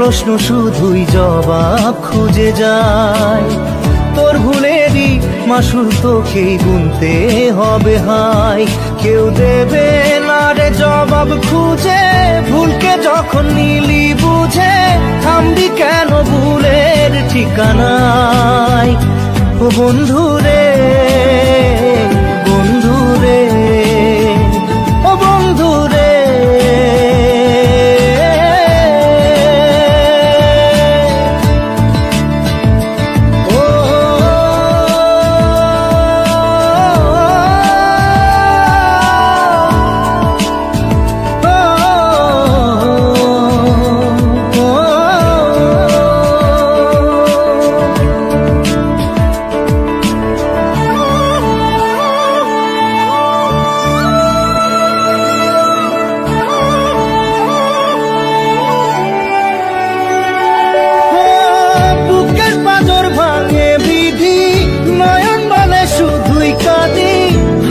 প্রশ্ন শুধুই জবাব খুঁজে যায়। তোর ভুলেরই মাসুল তোকেই গুনতে হবে হাই। কেউ দেবে না রে জবাব খুঁজে, ভুলকে যখন নিলি বুঝে থামবি কেন ভুলের ঠিকানায়। ও বন্ধু রে, বন্ধু রে, ও বন্ধু রে।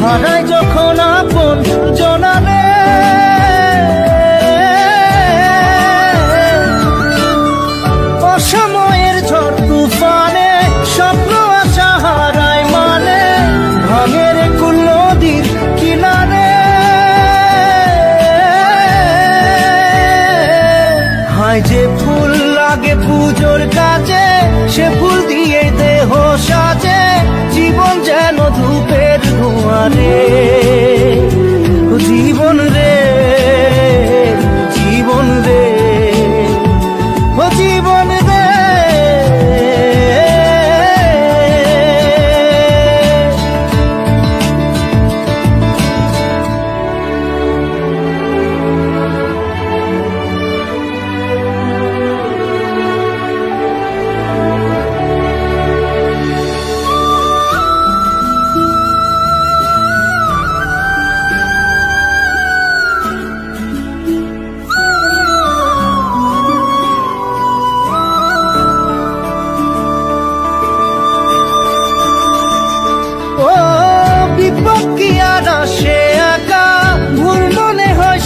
হারাই যখন আপন জনারে, অসময়ের ঝড় তুফানে স্বপ্ন আশা হারায় মানে, ভাঙের কুল নদীর কিনারে। হায় যে ফুল লাগে পুজোর কাজে, সে ফুল দিয়ে দেহ সাজে, জীবন যেন ধূপের ধোঁয়ারে। জীবন রে, জীবন রে, ও জীবন রে।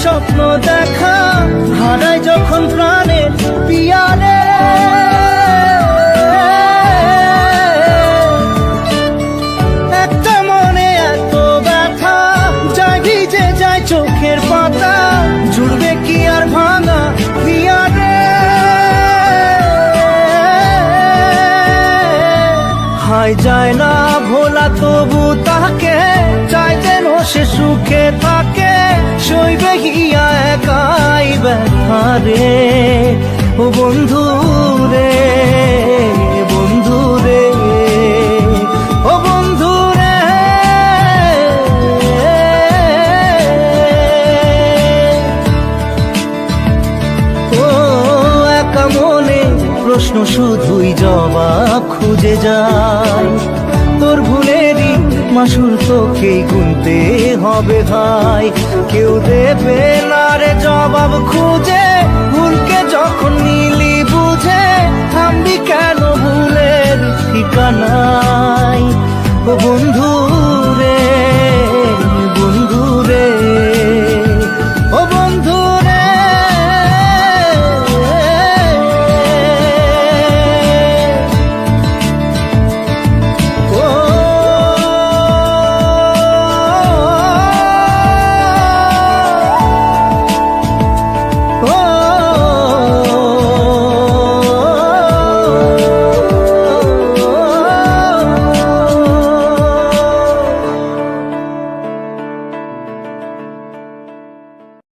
স্বপ্ন দেখা হারায় যখন প্রাণের পিয়ারে, একটা মনে এত ব্যথা যায় ভিজে যায় চোখের পাতা, জুড়বে কি আর ভাঙা পিয়ারে। হায় যায় না ভোলা তবু তাকে চাই যেন সে সুখে থাকে, সইবে গিয়া একাই ব্যথা রে। ও বন্ধু রে, বন্ধু রে, ও বন্ধু রে। ও একা মনে প্রশ্ন শুধুই জবাব খুঁজে যায়। তোর ভুলেরই মাসুল তোকেই গুনতে হবে ভাই। কেউ দেবে না রে জবাব খুঁজে, ভুলকে যখন নিলি বুঝে থামবি কেন ভুলের ঠিকানায়। ও বন্ধু